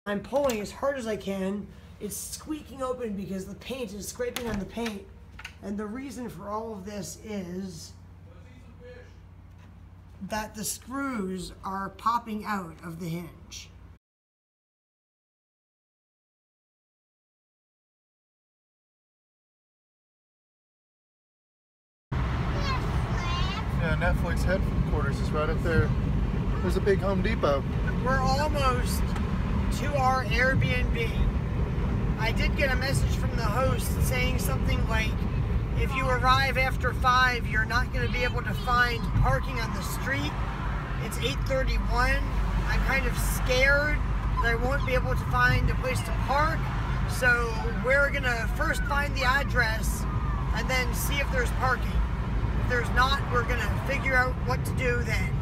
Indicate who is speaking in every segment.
Speaker 1: I'm pulling as hard as I can. It's squeaking open because the paint is scraping on the paint. And the reason for all of this is that the screws are popping out of the hinge.
Speaker 2: Yeah, Netflix headquarters is right up there. There's a big Home Depot.
Speaker 1: We're almost to our Airbnb. I did get a message from the host saying something like, if you arrive after 5, you're not going to be able to find parking on the street. It's 8:31. I'm kind of scared that I won't be able to find a place to park. So we're going to first find the address and then see if there's parking. If there's not, we're going to figure out what to do then.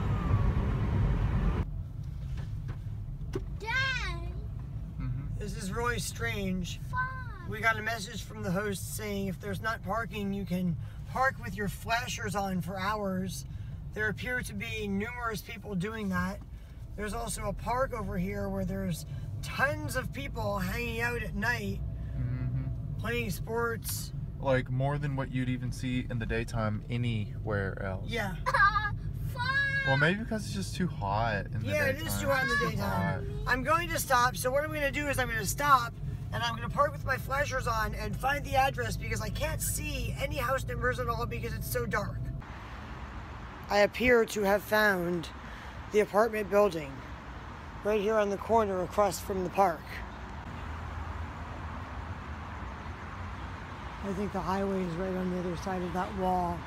Speaker 3: Dad!
Speaker 1: This is really strange. We got a message from the host saying if there's not parking, you can park with your flashers on for hours. There appear to be numerous people doing that. There's also a park over here where there's tons of people hanging out at night, playing sports.
Speaker 2: Like more than what you'd even see in the daytime anywhere else.
Speaker 1: Yeah.
Speaker 2: Well, maybe because it's just too hot in the daytime.
Speaker 1: Yeah, it is too hot in the daytime. I'm going to stop. So what I'm going to do is I'm going to stop and I'm going to park with my flashers on and find the address because I can't see any house numbers at all because it's so dark. I appear to have found the apartment building right here on the corner across from the park. I think the highway is right on the other side of that wall.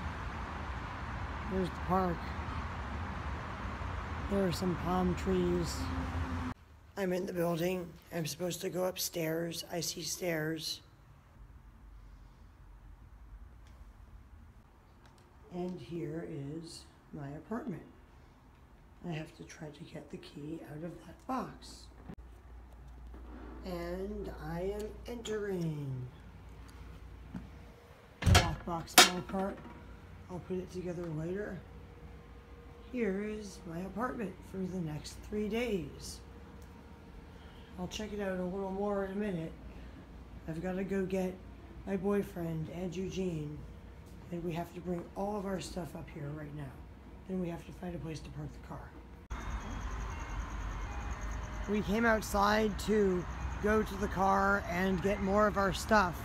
Speaker 1: There's the park. There are some palm trees. I'm in the building. I'm supposed to go upstairs. I see stairs. And here is my apartment. I have to try to get the key out of that box. And I am entering. The lockbox fell apart. I'll put it together later. Here is my apartment for the next 3 days. I'll check it out a little more in a minute. I've got to go get my boyfriend and Eugene, and we have to bring all of our stuff up here right now. Then we have to find a place to park the car. We came outside to go to the car and get more of our stuff,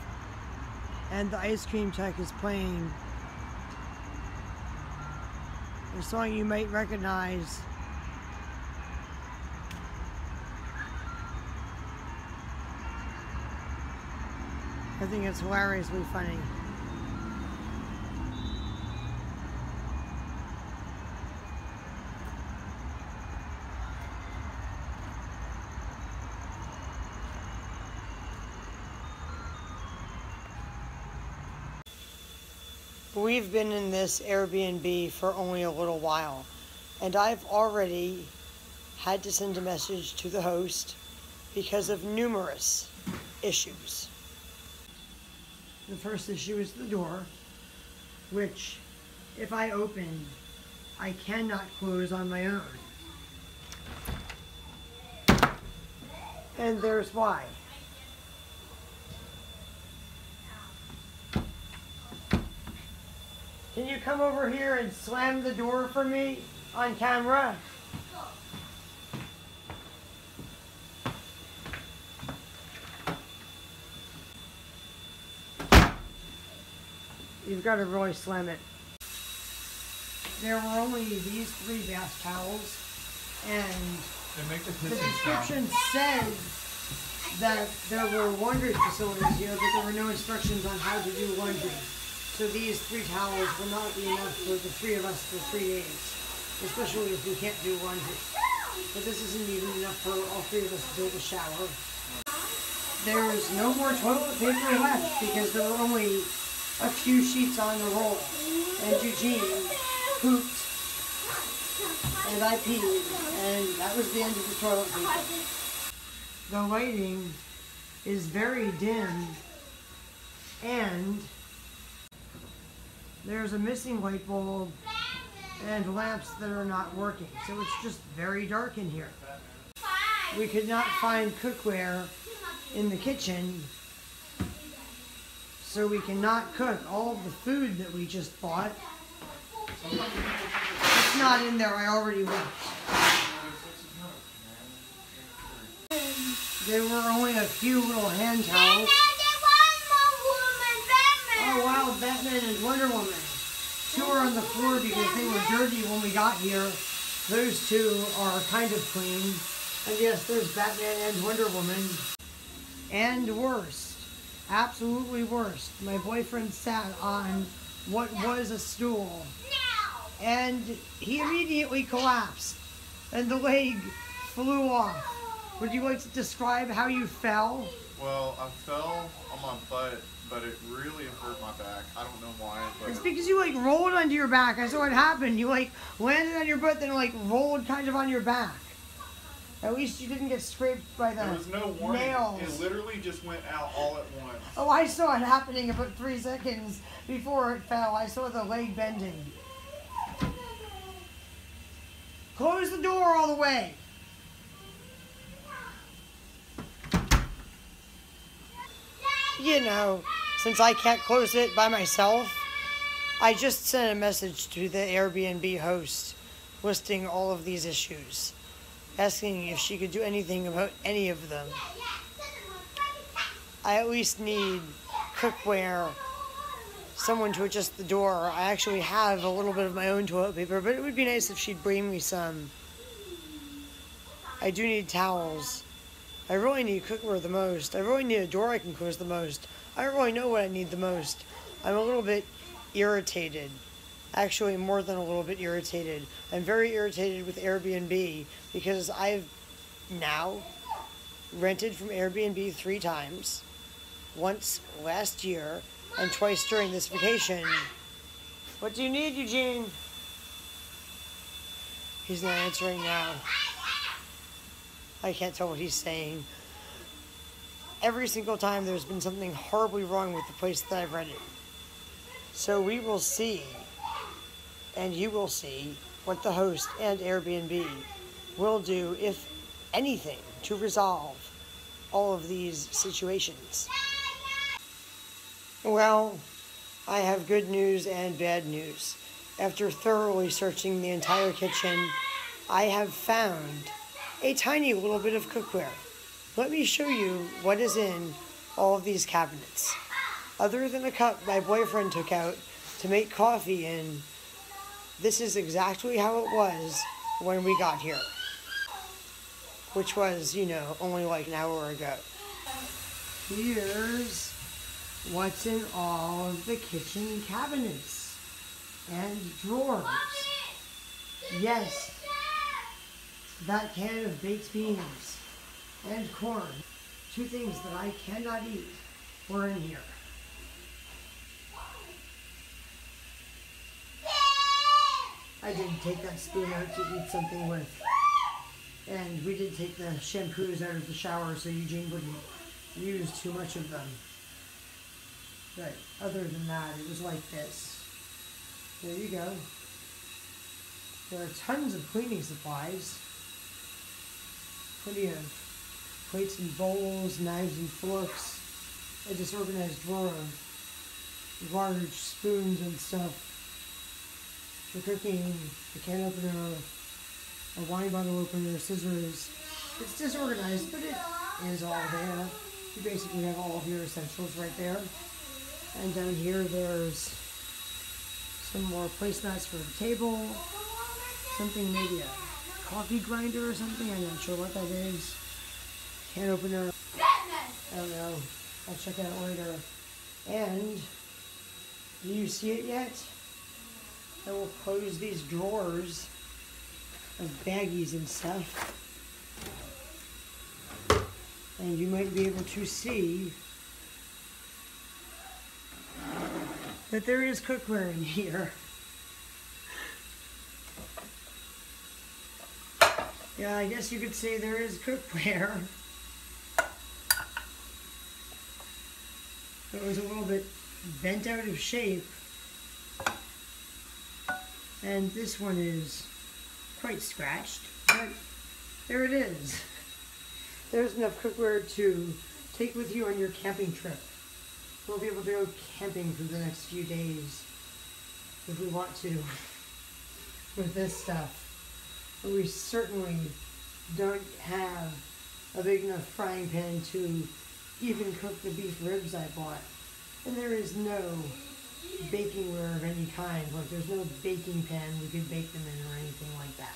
Speaker 1: and the ice cream tech is playing a song you might recognize. I think it's hilariously funny. We've been in this Airbnb for only a little while, and I've already had to send a message to the host because of numerous issues. The first issue is the door, which, if I open, I cannot close on my own. And there's why. Can you come over here and slam the door for me on camera? You've got to really slam it. There were only these 3 bath towels, and the description said that there were laundry facilities here, but there were no instructions on how to do laundry. So these 3 towels will not be enough for the 3 of us for 3 days, especially if we can't do laundry. But this isn't even enough for all 3 of us to build a shower. There's no more toilet paper left because there were only a few sheets on the roll. And Eugene pooped, and I peed, and that was the end of the toilet paper. The lighting is very dim, and there's a missing light bulb and lamps that are not working. So it's just very dark in here. we could not find cookware in the kitchen, so we cannot cook all of the food that we just bought. It's not in there, I already looked. There were only a few little hand towels. Oh wow, Batman and Wonder Woman. 2 are on the floor because they were dirty when we got here. Those 2 are kind of clean. And yes, there's Batman and Wonder Woman. And worst, absolutely worst, my boyfriend sat on what was a stool. And he immediately collapsed. And the leg flew off. Would you like to describe how you fell?
Speaker 2: Well, I fell on my butt, but it really hurt my back. I don't know why. But
Speaker 1: It's because you like rolled onto your back. I saw what happened. You like landed on your butt, then like rolled kind of on your back. At least you didn't get scraped by the
Speaker 2: there was no warning.
Speaker 1: nails.
Speaker 2: It literally just went out all at once.
Speaker 1: Oh, I saw it happening about 3 seconds before it fell. I saw the leg bending. Close the door all the way. You know, since I can't close it by myself, I just sent a message to the Airbnb host listing all of these issues, asking if she could do anything about any of them. I at least need cookware, someone to adjust the door. I actually have a little bit of my own toilet paper, but it would be nice if she'd bring me some. I do need towels. I really need cookware the most. I really need a door I can close the most. I don't really know what I need the most. I'm a little bit irritated. Actually, more than a little bit irritated. I'm very irritated with Airbnb because I've now rented from Airbnb 3 times. Once last year and twice during this vacation. What do you need, Eugene? He's not answering now. I can't tell what he's saying. Every single time there's been something horribly wrong with the place that I've rented. So we will see, and you will see, what the host and Airbnb will do, if anything, to resolve all of these situations. Well, I have good news and bad news. After thoroughly searching the entire kitchen, I have found a tiny little bit of cookware. Let me show you what is in all of these cabinets. Other than a cup my boyfriend took out to make coffee in, this is exactly how it was when we got here. Which was, you know, only like an hour ago. Here's what's in all of the kitchen cabinets and drawers. Yes, that can of baked beans and corn, 2 things that I cannot eat, were in here. I did take that spoon out to eat something with, and we did take the shampoos out of the shower so Eugene wouldn't use too much of them. But other than that, it was like this. There you go. There are tons of cleaning supplies. Plenty of plates and bowls, knives and forks, a disorganized drawer of large spoons and stuff for cooking, a can opener, a wine bottle opener, scissors. It's disorganized, but it is all there. You basically have all of your essentials right there. And down here there's some more placemats for the table, something, maybe a coffee grinder or something, I'm not sure what that is. Can opener, I don't know, I'll check it out later. And, do you see it yet? I will close these drawers of baggies and stuff. And you might be able to see that there is cookware in here. Yeah, I guess you could say there is cookware. It was a little bit bent out of shape. And this one is quite scratched, but there it is. There's enough cookware to take with you on your camping trip. We'll be able to go camping for the next few days if we want to with this stuff. But we certainly don't have a big enough frying pan to even cook the beef ribs I bought. And there is no baking ware of any kind. Like there's no baking pan we could bake them in or anything like that.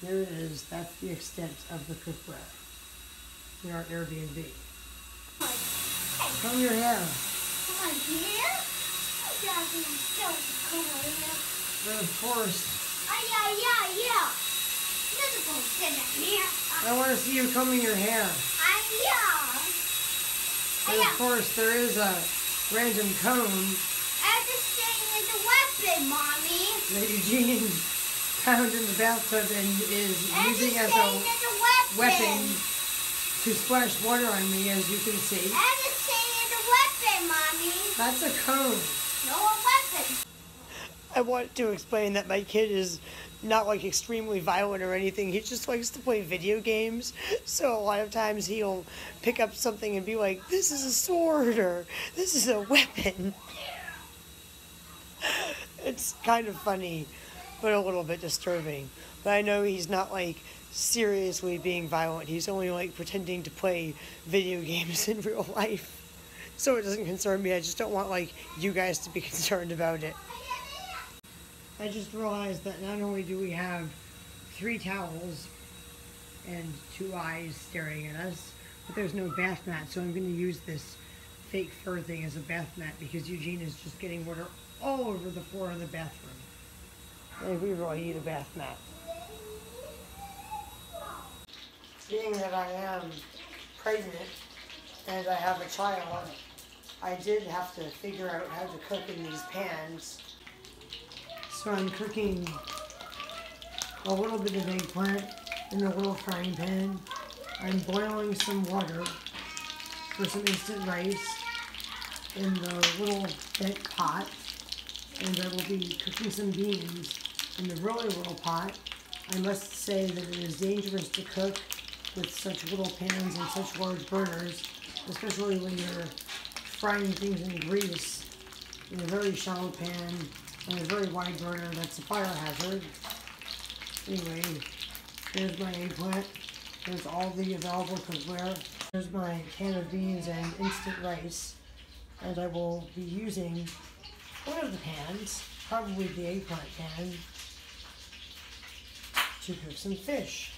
Speaker 1: There it is. That's the extent of the cookware in our Airbnb. Comb your hair.
Speaker 3: Come on, here?
Speaker 1: And of course,
Speaker 3: Yeah.
Speaker 1: I want to see you combing your hair. And of course, there is a random comb
Speaker 3: Everything is a weapon, Mommy.
Speaker 1: that Eugene found in the bathtub and is using as
Speaker 3: Everything
Speaker 1: a
Speaker 3: is a
Speaker 1: weapon to splash water on me, as you can see.
Speaker 3: Everything is a weapon, Mommy.
Speaker 1: That's a comb.
Speaker 3: No, a weapon.
Speaker 1: I want to explain that my kid is not like extremely violent or anything. He just likes to play video games. So a lot of times he'll pick up something and be like, this is a sword or this is a weapon. It's kind of funny, but a little bit disturbing. But I know he's not like seriously being violent. He's only like pretending to play video games in real life. So it doesn't concern me. I just don't want like you guys to be concerned about it. I just realized that not only do we have 3 towels and 2 eyes staring at us, but there's no bath mat, so I'm going to use this fake fur thing as a bath mat because Eugene is just getting water all over the floor of the bathroom. And we really need a bath mat. Being that I am pregnant and I have a child, I did have to figure out how to cook in these pans. So I'm cooking a little bit of eggplant in a little frying pan. I'm boiling some water for some instant rice in the little bent pot. And I will be cooking some beans in the really little pot. I must say that it is dangerous to cook with such little pans and such large burners, especially when you're frying things in grease in a very shallow pan and a very wide burner. That's a fire hazard. Anyway, there's my eggplant. There's all the available cookware. There's my can of beans and instant rice. And I will be using one of the pans, probably the eggplant pan, to cook some fish.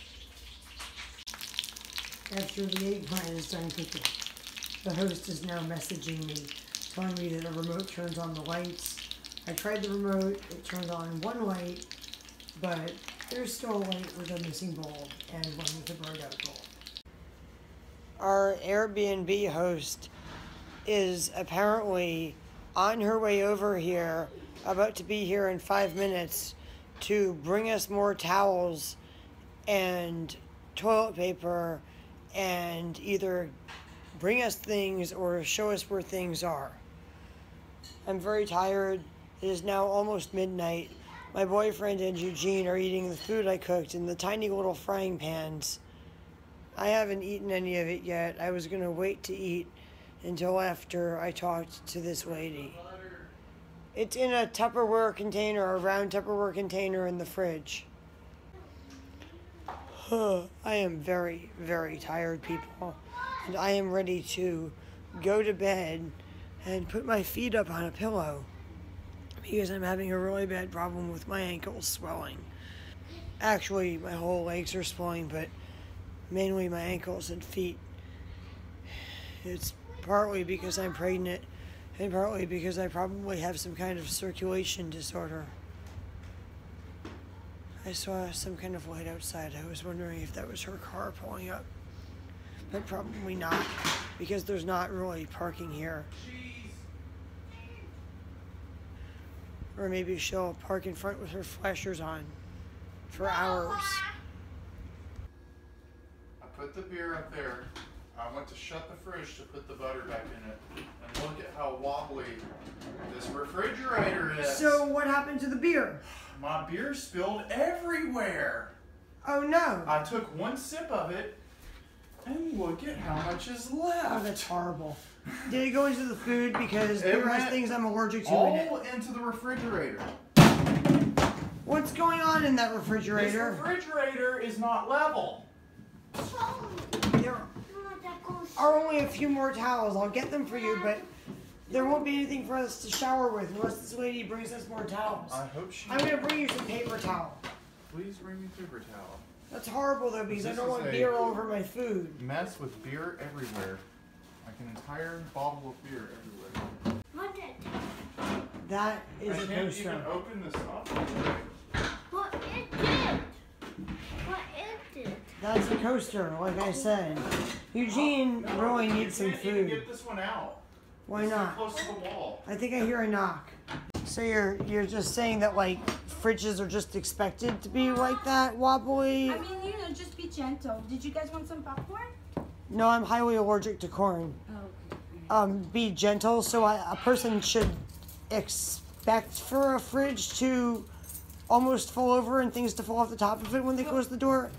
Speaker 1: After the eggplant is done cooking, the host is now messaging me, telling me that the remote turns on the lights. I tried the remote, it turned on one light, but there's still a light with a missing bulb and one with a burned out bulb. Our Airbnb host is apparently on her way over here, about to be here in 5 minutes, to bring us more towels and toilet paper and either bring us things or show us where things are. I'm very tired. It is now almost midnight. My boyfriend and Eugene are eating the food I cooked in the tiny little frying pans. I haven't eaten any of it yet. I was going to wait to eat until after I talked to this lady. It's in a Tupperware container, a round Tupperware container in the fridge. I am very, very tired, people. And I am ready to go to bed and put my feet up on a pillow because I'm having a really bad problem with my ankles swelling. Actually, my whole legs are swelling, but mainly my ankles and feet. It's partly because I'm pregnant and partly because I probably have some kind of circulation disorder. I saw some kind of light outside. I was wondering if that was her car pulling up, but probably not because there's not really parking here. Or maybe she'll park in front with her flashers on for hours.
Speaker 2: I put the beer up there. I went to shut the fridge to put the butter back in it. And look at how wobbly this refrigerator is.
Speaker 1: So what happened to the beer?
Speaker 2: My beer spilled everywhere.
Speaker 1: Oh no.
Speaker 2: I took one sip of it, and look at how much is left.
Speaker 1: Oh, that's horrible. Did it go into the food? Because there are things I'm allergic to in it.
Speaker 2: All into the refrigerator.
Speaker 1: What's going on in that refrigerator?
Speaker 2: This refrigerator is not level.
Speaker 1: There are only a few more towels. I'll get them for you, but there won't be anything for us to shower with unless this lady brings us more towels.
Speaker 2: I hope she...
Speaker 1: I'm going to bring you some paper towel.
Speaker 2: Please bring me paper towel.
Speaker 1: That's horrible, though, because I don't want beer all over my food.
Speaker 2: Mess with beer everywhere. Like an entire bottle of beer everywhere.
Speaker 1: That is a
Speaker 2: I can't
Speaker 1: coaster.
Speaker 2: even open this up.
Speaker 3: What is it? What is it?
Speaker 1: That's a coaster, like I said. Eugene really needs some
Speaker 2: You can't even
Speaker 1: food.
Speaker 2: get this one out.
Speaker 1: Why
Speaker 2: It's
Speaker 1: not?
Speaker 2: so close to the wall.
Speaker 1: I think I hear a knock. So you're just saying that like fridges are just expected to be like that, wobbly?
Speaker 4: I mean, just be gentle. Did you guys want some popcorn?
Speaker 1: No, I'm highly allergic to corn.
Speaker 4: Oh.
Speaker 1: Be gentle. So a person should expect for a fridge to almost fall over and things to fall off the top of it when they close the door.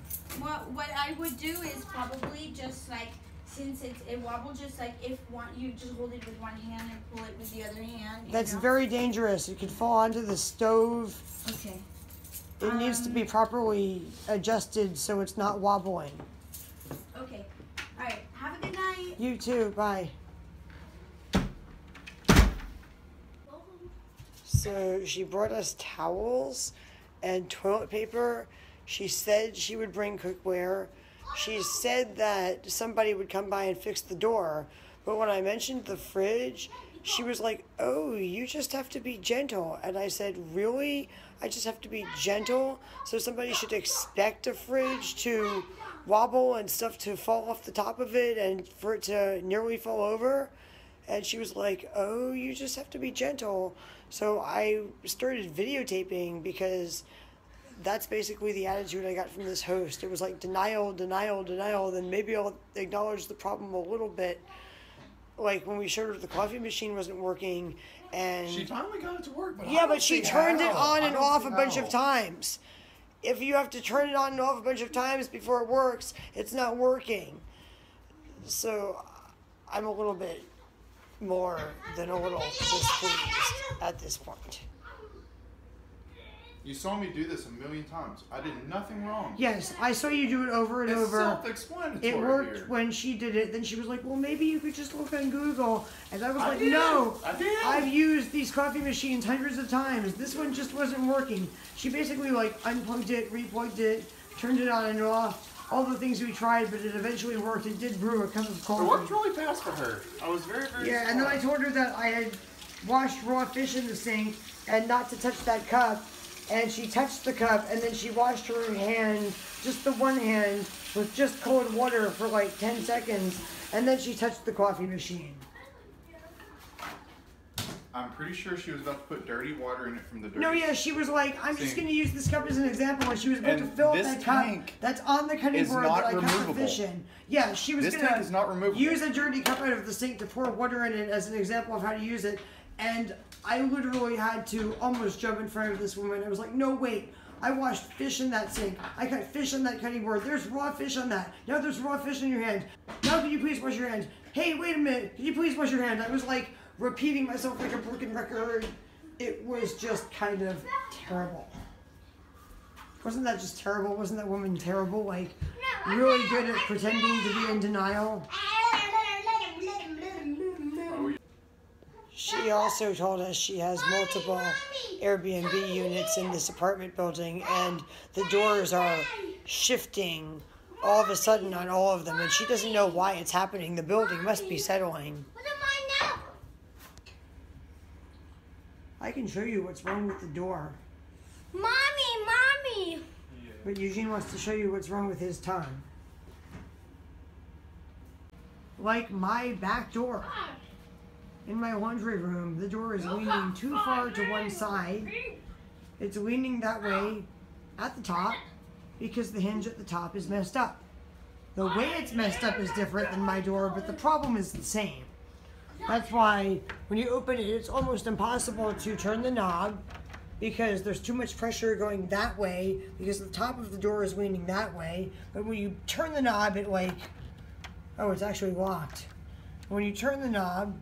Speaker 4: Well, what I would do is probably just like, since it wobbles, just like if you just hold it with one hand and pull it with the other hand.
Speaker 1: That's very dangerous. It could fall onto the stove.
Speaker 4: Okay.
Speaker 1: It needs to be properly adjusted so it's not wobbling.
Speaker 4: Okay. All right. Have a good night.
Speaker 1: You too. Bye. So she brought us towels and toilet paper. She said she would bring cookware. She said that somebody would come by and fix the door. But when I mentioned the fridge, she was like, oh, you just have to be gentle. And I said, really? I just have to be gentle? So somebody should expect a fridge to wobble and stuff to fall off the top of it and for it to nearly fall over? And she was like, oh, you just have to be gentle. So I started videotaping because that's basically the attitude I got from this host. It was like denial, denial, denial. Then maybe I'll acknowledge the problem a little bit. Like when we showed her the coffee machine wasn't working and...
Speaker 2: She finally got it to work, but
Speaker 1: yeah, but she turned it on and off a bunch of times. If you have to turn it on and off a bunch of times before it works, it's not working. So I'm a little bit more than a little displeased at this point.
Speaker 2: You saw me do this a million times. I did nothing wrong.
Speaker 1: Yes, I saw you do it over and
Speaker 2: It's
Speaker 1: over.
Speaker 2: self-explanatory.
Speaker 1: It worked
Speaker 2: here.
Speaker 1: when she did it. Then she was like, well, maybe you could just look on Google. And I was like,
Speaker 2: did.
Speaker 1: no.
Speaker 2: I did.
Speaker 1: I've used these coffee machines hundreds of times. This one just wasn't working. She basically like unplugged it, replugged it, turned it on and off. All the things we tried, but it eventually worked. It did brew a cup of coffee.
Speaker 2: It worked really fast for her. I was very, very
Speaker 1: Yeah, and then I told her that I had washed raw fish in the sink and not to touch that cup. And she touched the cup, and then she washed her hand, just the one hand, with just cold water for like 10 seconds. And then she touched the coffee machine.
Speaker 2: I'm pretty sure she was about to put dirty water in it from the dirty.
Speaker 1: No, yeah, she was like, I'm just
Speaker 2: sink.
Speaker 1: going to use this cup as an example. And she was about to
Speaker 2: And
Speaker 1: fill up
Speaker 2: this
Speaker 1: that cup
Speaker 2: tank
Speaker 1: that's on the cutting
Speaker 2: is
Speaker 1: board
Speaker 2: not
Speaker 1: that I cut the
Speaker 2: removable.
Speaker 1: fish in. Yeah, she was
Speaker 2: This
Speaker 1: going
Speaker 2: tank is not removable.
Speaker 1: use a dirty cup out of the sink to pour water in it as an example of how to use it. And I literally had to almost jump in front of this woman. I was like, no, wait. I washed fish in that sink. I cut fish on that cutting board. There's raw fish on that. Now there's raw fish in your hand. Now can you please wash your hands? Hey, wait a minute. Can you please wash your hands? I was like repeating myself like a broken record. It was just kind of terrible. Wasn't that just terrible? Wasn't that woman terrible? Like really good at pretending to be in denial? She also told us she has multiple Airbnb units in this apartment building and the doors are shifting all of a sudden on all of them and she doesn't know why it's happening. The building must be settling.
Speaker 3: What am I now?
Speaker 1: I can show you what's wrong with the door.
Speaker 3: Mommy!
Speaker 1: But Eugene wants to show you what's wrong with his tongue. Like my back door. In my laundry room, the door is leaning too far to one side. It's leaning that way at the top because the hinge at the top is messed up. The way it's messed up is different than my door, but the problem is the same. That's why when you open it, it's almost impossible to turn the knob because there's too much pressure going that way because the top of the door is leaning that way. But when you turn the knob, it like, oh, it's actually locked. When you turn the knob,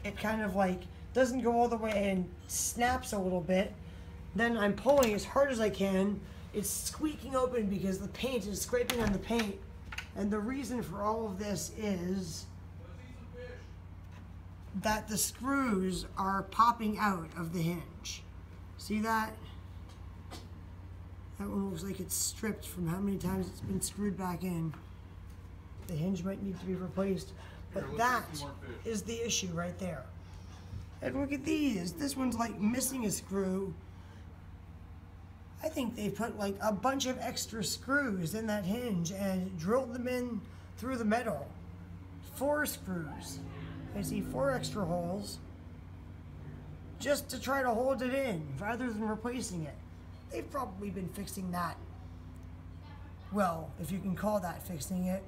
Speaker 1: it kind of like doesn't go all the way and snaps a little bit. Then I'm pulling as hard as I can. It's squeaking open because the paint is scraping on the paint. And the reason for all of this is that the screws are popping out of the hinge. See that? That one looks like it's stripped from how many times it's been screwed back in. The hinge might need to be replaced, but that is the issue right there. And look at these. This one's like missing a screw. I think they put like a bunch of extra screws in that hinge and drilled them in through the metal. 4 screws. I see 4 extra holes just to try to hold it in rather than replacing it. They've probably been fixing that, well, if you can call that fixing it,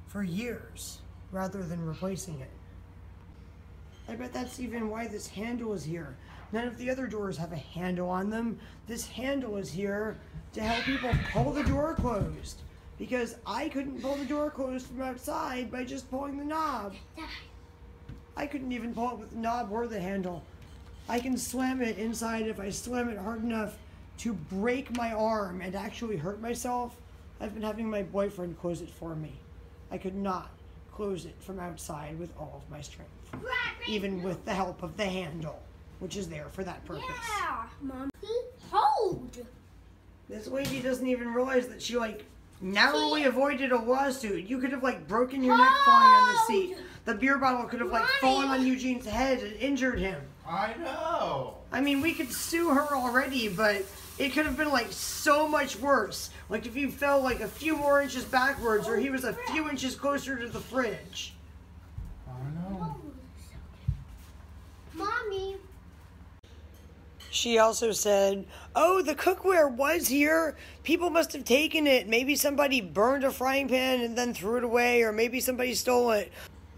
Speaker 1: for years rather than replacing it. I bet that's even why this handle is here. None of the other doors have a handle on them. This handle is here to help people pull the door closed, because I couldn't pull the door closed from outside by just pulling the knob. I couldn't even pull it with the knob or the handle. I can slam it inside if I slam it hard enough to break my arm and actually hurt myself. I've been having my boyfriend close it for me. I could not close it from outside with all of my strength, even with the help of the handle, which is there for that purpose.
Speaker 3: Yeah, Mommy. Hold.
Speaker 1: This lady doesn't even realize that she like narrowly avoided a lawsuit. You could have like broken your neck falling on the seat. The beer bottle could have like fallen on Eugene's head and injured him.
Speaker 2: I know.
Speaker 1: I mean, we could sue her already, but it could have been like so much worse. Like if you fell like a few more inches backwards, or he was a few inches closer to the fridge.
Speaker 2: I know.
Speaker 3: Mommy.
Speaker 1: She also said, oh, the cookware was here. People must have taken it. Maybe somebody burned a frying pan and then threw it away, or maybe somebody stole it.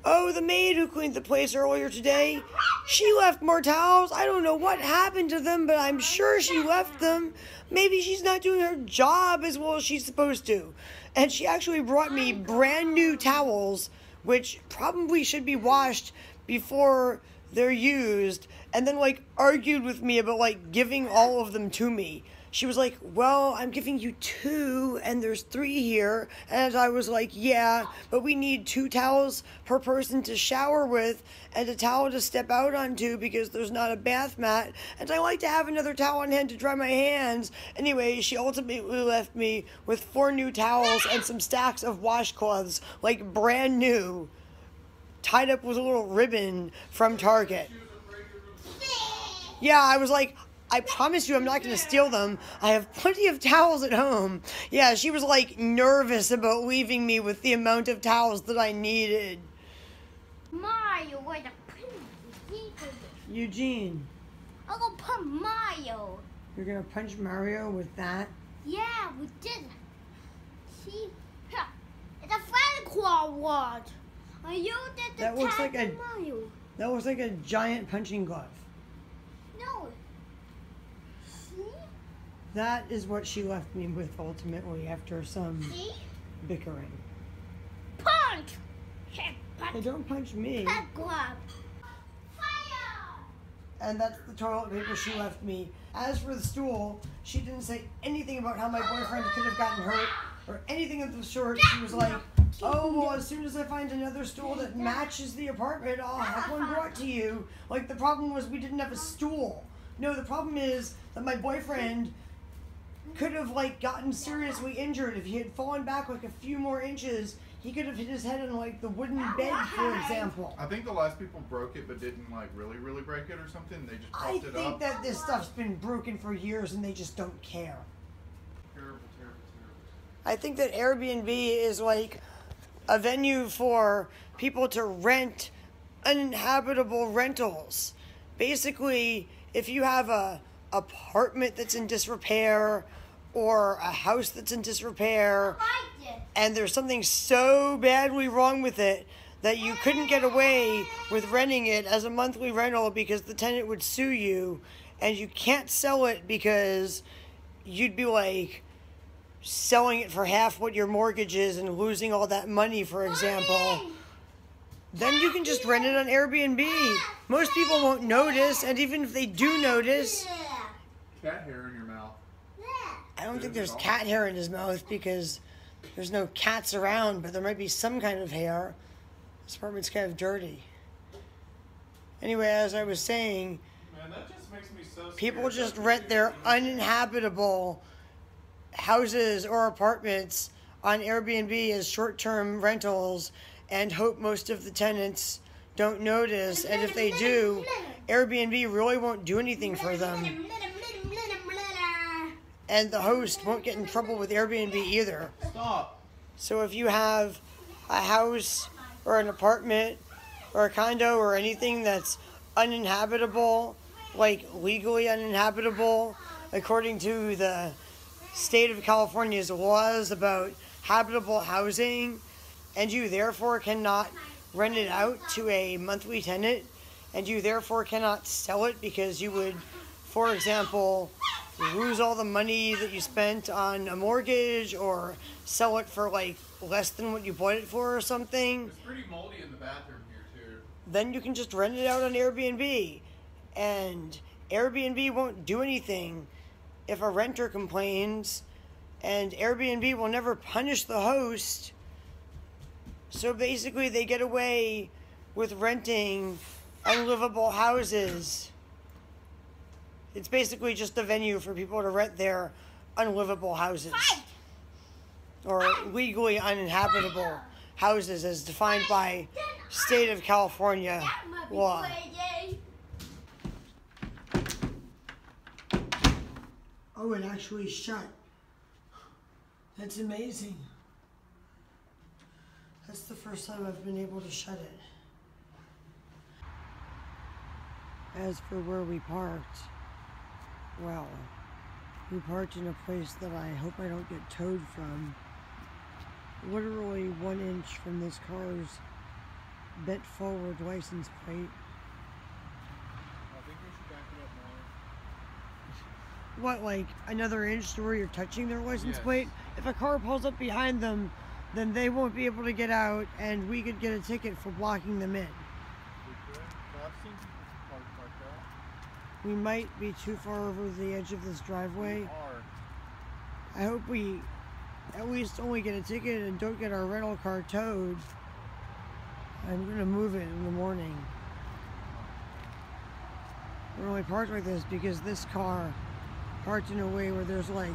Speaker 1: Oh, the maid who cleaned the place earlier today, she left more towels. I don't know what happened to them, but I'm sure she left them. Maybe she's not doing her job as well as she's supposed to. And she actually brought me brand new towels, which probably should be washed before they're used, and then like argued with me about like giving all of them to me. She was like, well, I'm giving you 2 and there's 3 here. And I was like, yeah, but we need 2 towels per person to shower with and a towel to step out onto because there's not a bath mat. And I like to have another towel on hand to dry my hands. Anyway, she ultimately left me with 4 new towels and some stacks of washcloths, like brand new, tied up with a little ribbon from Target. Yeah, I was like, I promise you I'm not going to steal them. I have plenty of towels at home. Yeah, she was like nervous about leaving me with the amount of towels that I needed.
Speaker 3: Mario, where the
Speaker 1: Eugene.
Speaker 3: I'm gonna put Mario.
Speaker 1: You're going to punch Mario with that?
Speaker 3: Yeah, we did. See? Here. It's a fan claw word. I used it to
Speaker 1: That looks like
Speaker 3: tag
Speaker 1: a-
Speaker 3: Mario.
Speaker 1: That looks like a giant punching glove.
Speaker 3: No. See?
Speaker 1: That is what she left me with ultimately after some
Speaker 3: See?
Speaker 1: bickering.
Speaker 3: Punch! Hit,
Speaker 1: Hey,
Speaker 3: punch.
Speaker 1: don't punch me.
Speaker 3: That glove. Fire!
Speaker 1: And that's the toilet paper she left me. As for the stool, she didn't say anything about how my boyfriend could have gotten hurt or anything of the sort. She was like, oh, well, as soon as I find another stool that matches the apartment, I'll have one brought to you. Like, the problem was we didn't have a stool. No, the problem is that my boyfriend could have, like, gotten seriously injured. If he had fallen back, like, a few more inches, he could have hit his head on, like, the wooden bed, for example.
Speaker 2: I think the last people broke it, but didn't like really break it or something. They just
Speaker 1: I
Speaker 2: popped it
Speaker 1: think
Speaker 2: up.
Speaker 1: that this stuff's been broken for years and they just don't care.
Speaker 2: Terrible.
Speaker 1: I think that Airbnb is like a venue for people to rent uninhabitable rentals. Basically, if you have a apartment that's in disrepair or a house that's in disrepair and there's something so badly wrong with it that you couldn't get away with renting it as a monthly rental because the tenant would sue you, and you can't sell it because you'd be like selling it for half what your mortgage is and losing all that money, for example, then you can just rent it on Airbnb. Most people won't notice, and even if they do notice...
Speaker 2: Cat hair in your mouth.
Speaker 1: I don't think there's cat hair in his mouth because there's no cats around, but there might be some kind of hair. This apartment's kind of dirty. Anyway, as I was saying,
Speaker 2: Man, that just makes me so scared.
Speaker 1: people just rent their uninhabitable houses or apartments on Airbnb as short-term rentals and hope most of the tenants don't notice. And if they do, Airbnb really won't do anything for them. And the host won't get in trouble with Airbnb either.
Speaker 2: Stop.
Speaker 1: So if you have a house or an apartment or a condo or anything that's uninhabitable, like legally uninhabitable, according to the state of California's laws about habitable housing, and you therefore cannot rent it out to a monthly tenant, and you therefore cannot sell it because you would, for example, lose all the money that you spent on a mortgage or sell it for like less than what you bought it for or something.
Speaker 2: It's pretty moldy in the bathroom here too.
Speaker 1: Then you can just rent it out on Airbnb. And Airbnb won't do anything if a renter complains, and Airbnb will never punish the host. So basically they get away with renting unlivable houses. It's basically just a venue for people to rent their unlivable houses. Or legally uninhabitable houses as defined by state of California law. Oh, it actually shut. That's amazing. That's the first time I've been able to shut it. As for where we parked, well, we parked in a place that I hope I don't get towed from. Literally 1 inch from this car's bent forward license plate.
Speaker 2: I think we should back it up more.
Speaker 1: What, like another inch to where you're touching their license
Speaker 2: Yes.
Speaker 1: plate? If a car pulls up behind them, then they won't be able to get out, and we could get a ticket for blocking them in.
Speaker 2: We could. I've seen people park like that.
Speaker 1: We might be too far over the edge of this driveway.
Speaker 2: We are.
Speaker 1: I hope we at least only get a ticket and don't get our rental car towed. I'm gonna move it in the morning. We're only parked like this because this car parked in a way where there's like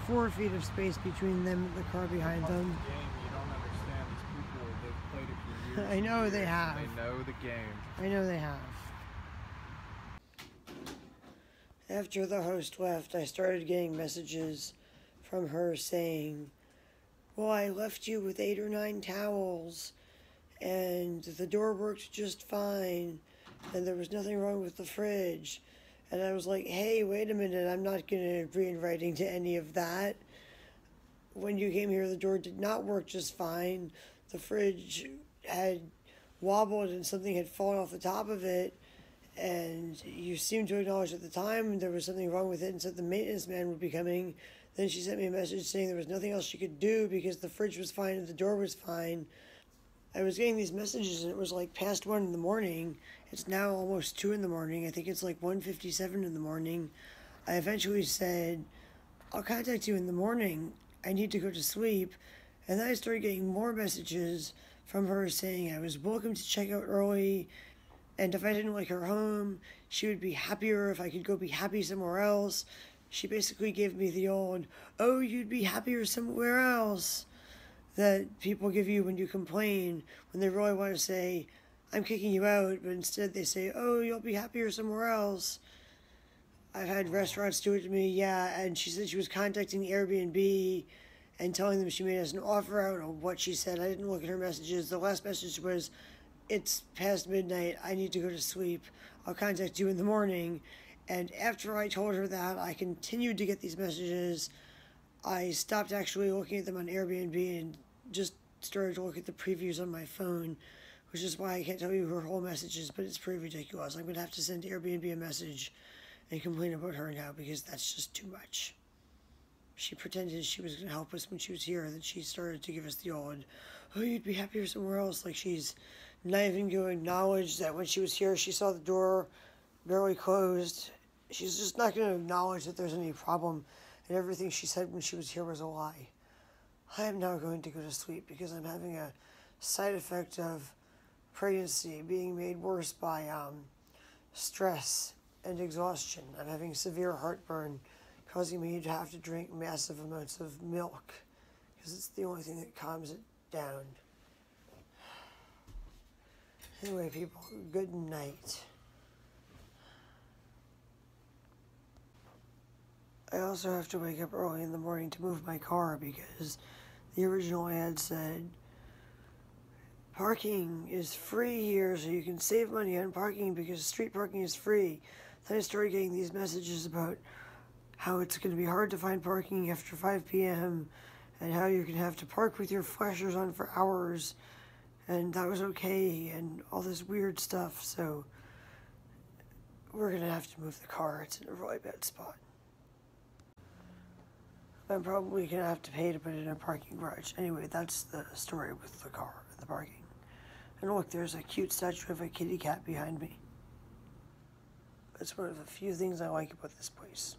Speaker 1: 4 feet of space between them and the car behind them.
Speaker 2: Game, you don't understand. These people, they've played it for years.
Speaker 1: I know they have.
Speaker 2: They know the game.
Speaker 1: I know they have. After the host left, I started getting messages from her saying, well, I left you with 8 or 9 towels, and the door worked just fine, and there was nothing wrong with the fridge. And I was like, hey, wait a minute, I'm not going to be in writing to any of that. When you came here, the door did not work just fine. The fridge had wobbled and something had fallen off the top of it. And you seemed to acknowledge at the time there was something wrong with it and said the maintenance man would be coming. Then she sent me a message saying there was nothing else she could do because the fridge was fine and the door was fine. I was getting these messages and it was like past 1 in the morning. It's now almost 2 in the morning. I think it's like 1:57 in the morning. I eventually said, I'll contact you in the morning. I need to go to sleep. And then I started getting more messages from her saying I was welcome to check out early. And if I didn't like her home, she would be happier if I could go be happy somewhere else. She basically gave me the old, oh, you'd be happier somewhere else, that people give you when you complain, when they really want to say, I'm kicking you out, but instead they say, oh, you'll be happier somewhere else. I've had restaurants do it to me, yeah, and she said she was contacting Airbnb and telling them she made us an offer out of what she said. I didn't look at her messages. The last message was, it's past midnight, I need to go to sleep. I'll contact you in the morning. And after I told her that, I continued to get these messages. I stopped actually looking at them on Airbnb and just started to look at the previews on my phone, which is why I can't tell you her whole messages, but it's pretty ridiculous. I'm going to have to send Airbnb a message and complain about her now because that's just too much. She pretended she was going to help us when she was here, and then she started to give us the old, oh, you'd be happier somewhere else. Like she's not even going to acknowledge that when she was here, she saw the door barely closed. She's just not going to acknowledge that there's any problem, and everything she said when she was here was a lie. I am now going to go to sleep because I'm having a side effect of pregnancy being made worse by stress and exhaustion. I'm having severe heartburn, causing me to have to drink massive amounts of milk because it's the only thing that calms it down. Anyway, people, good night. I also have to wake up early in the morning to move my car because the original ad said parking is free here, so you can save money on parking because street parking is free. Then I started getting these messages about how it's going to be hard to find parking after 5 p.m. and how you're going to have to park with your flashers on for hours, and that was okay, and all this weird stuff, so we're going to have to move the car. It's in a really bad spot. I'm probably going to have to pay to put it in a parking garage. Anyway, that's the story with the car and the parking. And look, there's a cute statue of a kitty cat behind me. That's one of the few things I like about this place.